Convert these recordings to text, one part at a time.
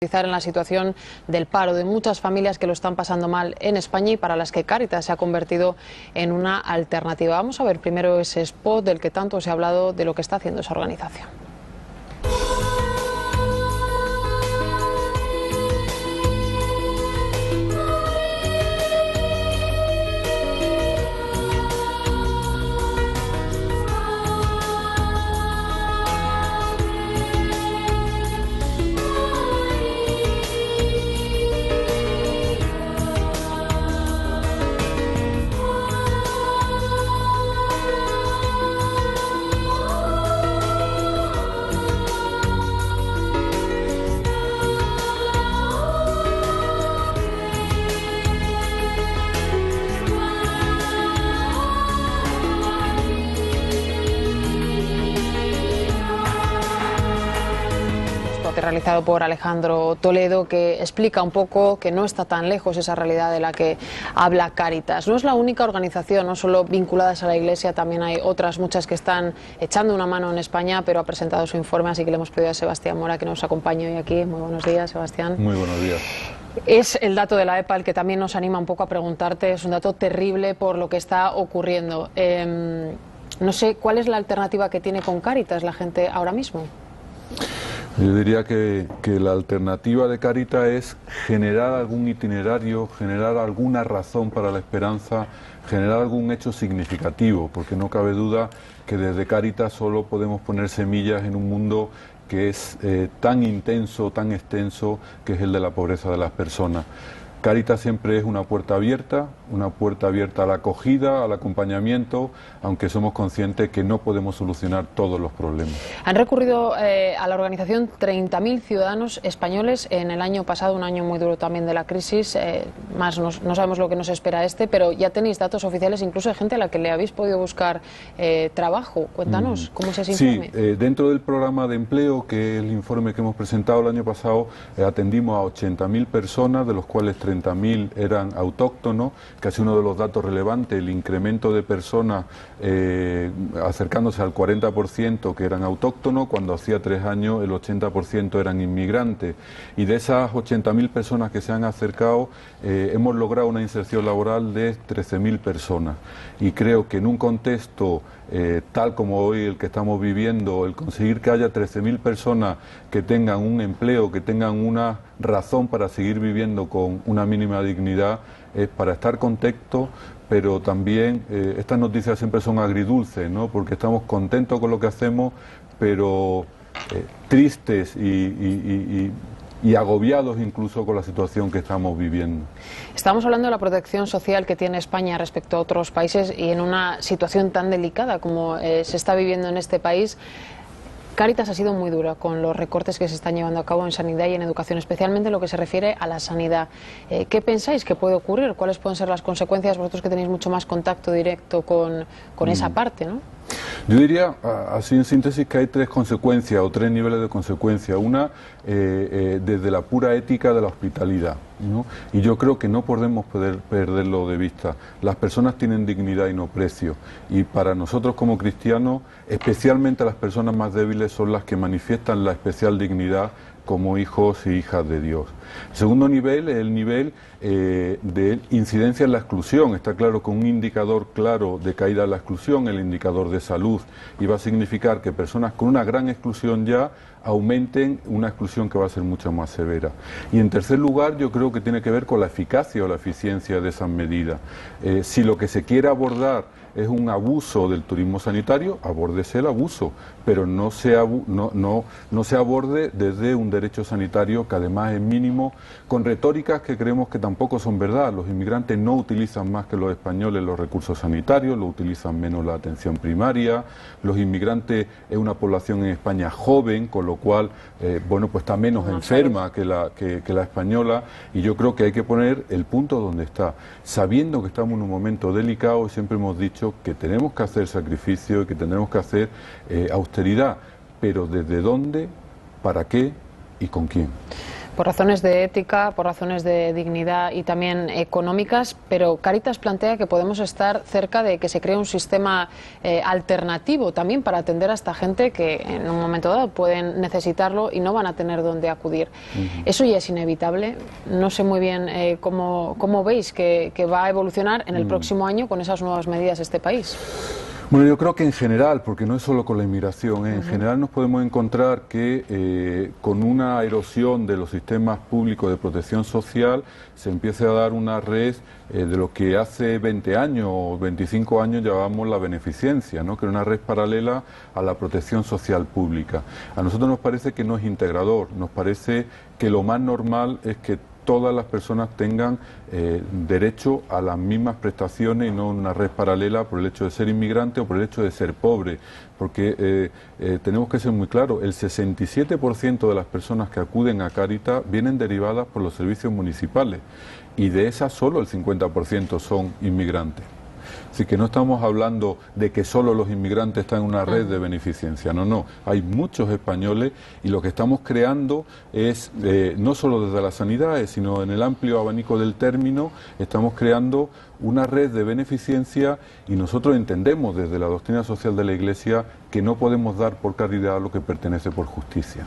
En la situación del paro de muchas familias que lo están pasando mal en España y para las que Cáritas se ha convertido en una alternativa. Vamos a ver primero ese spot del que tanto se ha hablado, de lo que está haciendo esa organización. Realizado por Alejandro Toledo, que explica un poco que no está tan lejos esa realidad de la que habla Cáritas. No es la única organización, no solo vinculadas a la Iglesia, también hay otras muchas que están echando una mano en España, pero ha presentado su informe, así que le hemos pedido a Sebastián Mora que nos acompañe hoy aquí. Muy buenos días, Sebastián. Muy buenos días. Es el dato de la EPA el que también nos anima un poco a preguntarte, es un dato terrible por lo que está ocurriendo. No sé, ¿cuál es la alternativa que tiene con Cáritas la gente ahora mismo? Yo diría que la alternativa de Cáritas es generar algún itinerario, generar alguna razón para la esperanza, generar algún hecho significativo, porque no cabe duda que desde Cáritas solo podemos poner semillas en un mundo que es tan intenso, tan extenso, que es el de la pobreza de las personas. Cáritas siempre es una puerta abierta a la acogida, al acompañamiento, aunque somos conscientes que no podemos solucionar todos los problemas. Han recurrido a la organización 30.000 ciudadanos españoles en el año pasado, un año muy duro también de la crisis, no sabemos lo que nos espera pero ya tenéis datos oficiales incluso de gente a la que le habéis podido buscar trabajo. Cuéntanos, ¿cómo es ese informe? Sí, dentro del programa de empleo, que es el informe que hemos presentado el año pasado, atendimos a 80.000 personas, de los cuales 30.000 eran autóctonos, casi uno de los datos relevantes, el incremento de personas acercándose al 40% que eran autóctonos, cuando hacía 3 años el 80% eran inmigrantes. Y de esas 80.000 personas que se han acercado, hemos logrado una inserción laboral de 13.000 personas. Y creo que en un contexto tal como hoy el que estamos viviendo, el conseguir que haya 13.000 personas que tengan un empleo, que tengan una razón para seguir viviendo con una mínima dignidad, es para estar contentos, pero también estas noticias siempre son agridulces, ¿no? Porque estamos contentos con lo que hacemos, pero tristes y agobiados incluso con la situación que estamos viviendo. Estamos hablando de la protección social que tiene España respecto a otros países y en una situación tan delicada como se está viviendo en este país. Cáritas ha sido muy dura con los recortes que se están llevando a cabo en sanidad y en educación, especialmente en lo que se refiere a la sanidad. ¿Qué pensáis que puede ocurrir? ¿Cuáles pueden ser las consecuencias? Vosotros que tenéis mucho más contacto directo con esa parte, ¿no? Yo diría, así en síntesis, que hay 3 consecuencias o 3 niveles de consecuencia. Una, desde la pura ética de la hospitalidad, ¿no? Y yo creo que no podemos perderlo de vista. Las personas tienen dignidad y no precio. Y para nosotros como cristianos, especialmente las personas más débiles son las que manifiestan la especial dignidad como hijos y hijas de Dios. El segundo nivel es el nivel de incidencia en la exclusión. Está claro que un indicador claro de caída en la exclusión, el indicador de salud, y va a significar que personas con una gran exclusión ya aumenten una exclusión que va a ser mucho más severa. Y en tercer lugar, yo creo que tiene que ver con la eficacia o la eficiencia de esas medidas. Si lo que se quiere abordar es un abuso del turismo sanitario, abórdese el abuso, pero no se aborde desde un derecho sanitario que además es mínimo, con retóricas que creemos que tampoco son verdad. Los inmigrantes no utilizan más que los españoles los recursos sanitarios, lo utilizan menos la atención primaria, los inmigrantes es una población en España joven, con lo cual pues está menos enferma que la española, y yo creo que hay que poner el punto donde está, sabiendo que estamos en un momento delicado, y siempre hemos dicho que tenemos que hacer sacrificio y que tenemos que hacer austeridad, pero ¿desde dónde, para qué y con quién? Por razones de ética, por razones de dignidad y también económicas, pero Cáritas plantea que podemos estar cerca de que se cree un sistema alternativo también para atender a esta gente que en un momento dado pueden necesitarlo y no van a tener dónde acudir. Eso ya es inevitable. No sé muy bien cómo veis que va a evolucionar en el próximo año con esas nuevas medidas este país. Bueno, yo creo que en general, porque no es solo con la inmigración, en general nos podemos encontrar que con una erosión de los sistemas públicos de protección social se empiece a dar una red de lo que hace 20 años o 25 años llamábamos la beneficencia, ¿no? Que era una red paralela a la protección social pública. A nosotros nos parece que no es integrador, nos parece que lo más normal es que todas las personas tengan derecho a las mismas prestaciones y no una red paralela por el hecho de ser inmigrante o por el hecho de ser pobre, porque tenemos que ser muy claros, el 67% de las personas que acuden a Cáritas vienen derivadas por los servicios municipales y de esas solo el 50% son inmigrantes. Así que no estamos hablando de que solo los inmigrantes están en una red de beneficencia, no, hay muchos españoles y lo que estamos creando es, no solo desde la sanidad, sino en el amplio abanico del término, estamos creando una red de beneficencia y nosotros entendemos desde la doctrina social de la Iglesia que no podemos dar por caridad lo que pertenece por justicia.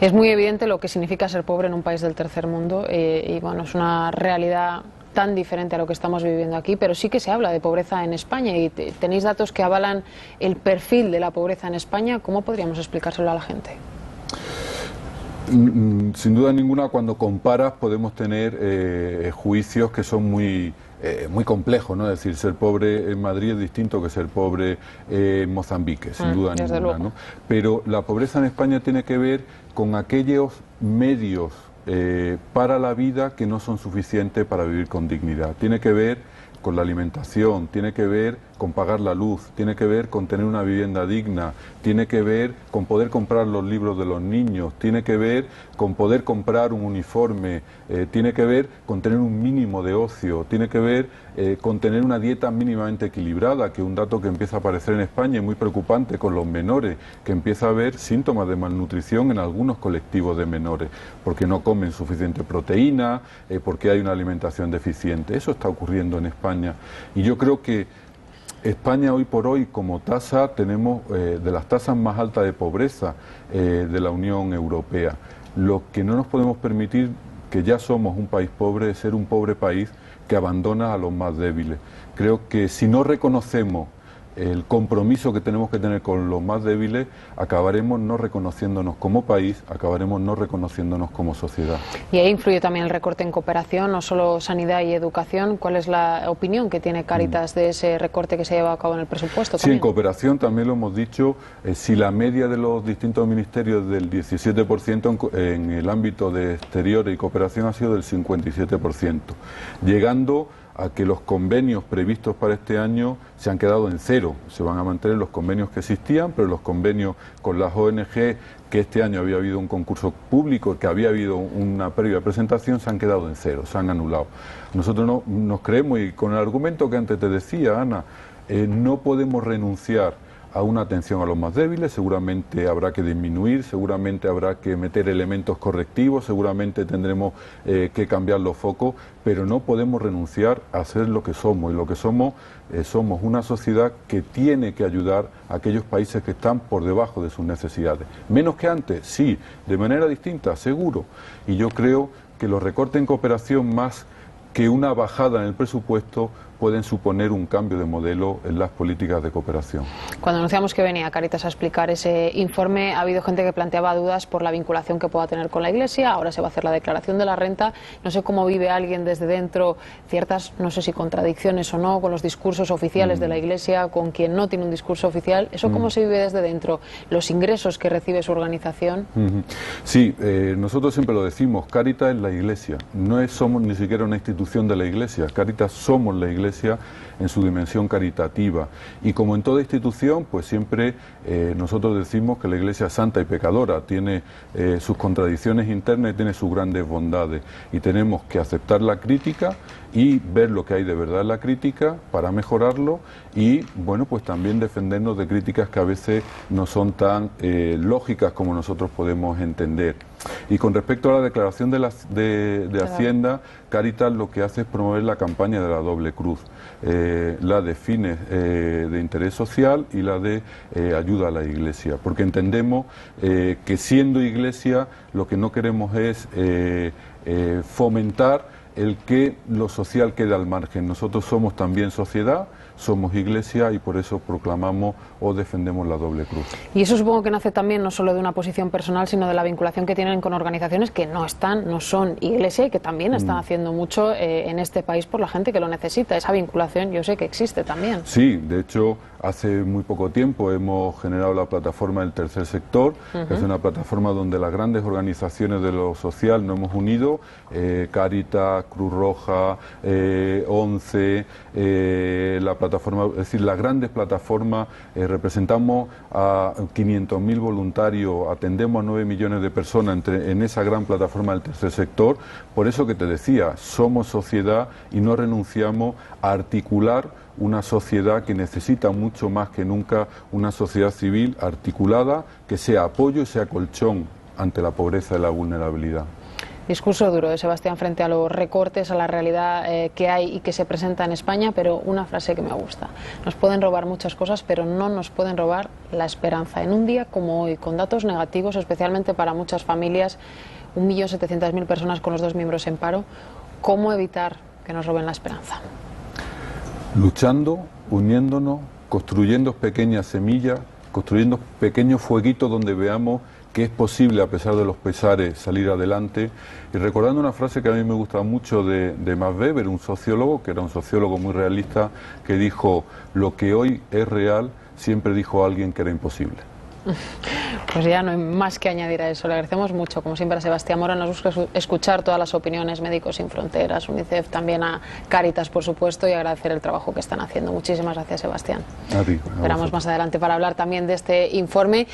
Es muy evidente lo que significa ser pobre en un país del tercer mundo y bueno, es una realidad tan diferente a lo que estamos viviendo aquí, pero sí que se habla de pobreza en España y tenéis datos que avalan el perfil de la pobreza en España. ¿Cómo podríamos explicárselo a la gente? Sin duda ninguna, cuando comparas podemos tener juicios que son muy complejos, ¿no? Es decir, ser pobre en Madrid es distinto que ser pobre en Mozambique, sin duda ninguna, ¿no? Pero la pobreza en España tiene que ver con aquellos medios para la vida que no son suficientes para vivir con dignidad. Tiene que ver con la alimentación, tiene que ver con pagar la luz, tiene que ver con tener una vivienda digna, tiene que ver con poder comprar los libros de los niños, tiene que ver con poder comprar un uniforme, tiene que ver con tener un mínimo de ocio, tiene que ver con tener una dieta mínimamente equilibrada, que es un dato que empieza a aparecer en España y muy preocupante con los menores, que empieza a haber síntomas de malnutrición en algunos colectivos de menores, porque no comen suficiente proteína, porque hay una alimentación deficiente. Eso está ocurriendo en España y yo creo que España hoy por hoy como tasa tenemos de las tasas más altas de pobreza de la Unión Europea. Lo que no nos podemos permitir, que ya somos un país pobre, es ser un pobre país que abandona a los más débiles. Creo que si no reconocemos el compromiso que tenemos que tener con los más débiles, acabaremos no reconociéndonos como país, acabaremos no reconociéndonos como sociedad. Y ahí influye también el recorte en cooperación, no solo sanidad y educación. ¿Cuál es la opinión que tiene Cáritas de ese recorte que se lleva a cabo en el presupuesto? Sí, en cooperación también lo hemos dicho, si la media de los distintos ministerios del 17%, en el ámbito de exteriores y cooperación ha sido del 57%, llegando a que los convenios previstos para este año se han quedado en cero. Se van a mantener los convenios que existían, pero los convenios con las ONG, que este año había habido un concurso público, que había habido una previa presentación, se han quedado en cero, se han anulado. Nosotros no nos creemos, y con el argumento que antes te decía, Ana, no podemos renunciar a una atención a los más débiles, seguramente habrá que disminuir, seguramente habrá que meter elementos correctivos, seguramente tendremos que cambiar los focos, pero no podemos renunciar a ser lo que somos, y lo que somos somos una sociedad que tiene que ayudar a aquellos países que están por debajo de sus necesidades. Menos que antes, sí, de manera distinta, seguro, y yo creo que los recortes en cooperación más que una bajada en el presupuesto pueden suponer un cambio de modelo en las políticas de cooperación. Cuando anunciamos que venía Cáritas a explicar ese informe, ha habido gente que planteaba dudas por la vinculación que pueda tener con la Iglesia. Ahora se va a hacer la declaración de la renta. No sé cómo vive alguien desde dentro ciertas, no sé si contradicciones o no, con los discursos oficiales de la Iglesia, con quien no tiene un discurso oficial. ¿Eso cómo se vive desde dentro? ¿Los ingresos que recibe su organización? Sí, nosotros siempre lo decimos, Cáritas es la Iglesia. No somos ni siquiera una institución de la Iglesia. Cáritas somos la Iglesia en su dimensión caritativa, y como en toda institución, pues siempre nosotros decimos que la Iglesia es santa y pecadora, tiene sus contradicciones internas y tiene sus grandes bondades, y tenemos que aceptar la crítica y ver lo que hay de verdad en la crítica para mejorarlo, y bueno, pues también defendernos de críticas que a veces no son tan lógicas como nosotros podemos entender. Y con respecto a la declaración de Hacienda, Cáritas lo que hace es promover la campaña de la doble cruz, la de fines de interés social y la de ayuda a la Iglesia, porque entendemos que siendo Iglesia lo que no queremos es fomentar el que lo social quede al margen. Nosotros somos también sociedad, somos Iglesia y por eso proclamamos o defendemos la doble cruz. Y eso supongo que nace también no solo de una posición personal, sino de la vinculación que tienen con organizaciones que no son Iglesia y que también están haciendo mucho en este país por la gente que lo necesita. Esa vinculación yo sé que existe también. Sí, de hecho hace muy poco tiempo hemos generado la plataforma del tercer sector, que es una plataforma donde las grandes organizaciones de lo social nos hemos unido, Cáritas, Cruz Roja, ONCE, la plataforma, es decir, las grandes plataformas, representamos a 500.000 voluntarios, atendemos a 9 millones de personas en esa gran plataforma del tercer sector. Por eso que te decía, somos sociedad y no renunciamos a articular una sociedad que necesita mucho más que nunca una sociedad civil articulada, que sea apoyo y sea colchón ante la pobreza y la vulnerabilidad. Discurso duro de Sebastián frente a los recortes, a la realidad que hay y que se presenta en España, pero una frase que me gusta. Nos pueden robar muchas cosas, pero no nos pueden robar la esperanza. En un día como hoy, con datos negativos, especialmente para muchas familias, 1.700.000 personas con los 2 miembros en paro, ¿cómo evitar que nos roben la esperanza? Luchando, uniéndonos, construyendo pequeñas semillas, construyendo pequeños fueguitos donde veamos que es posible, a pesar de los pesares, salir adelante. Y recordando una frase que a mí me gusta mucho de Max Weber, un sociólogo, que era un sociólogo muy realista, que dijo: lo que hoy es real, siempre dijo alguien que era imposible. Pues ya no hay más que añadir a eso. Le agradecemos mucho, como siempre, a Sebastián Mora. Nos gusta escuchar todas las opiniones, Médicos Sin Fronteras, UNICEF, también a Cáritas, por supuesto, y agradecer el trabajo que están haciendo. Muchísimas gracias, Sebastián. A ti. Esperamos más adelante para hablar también de este informe.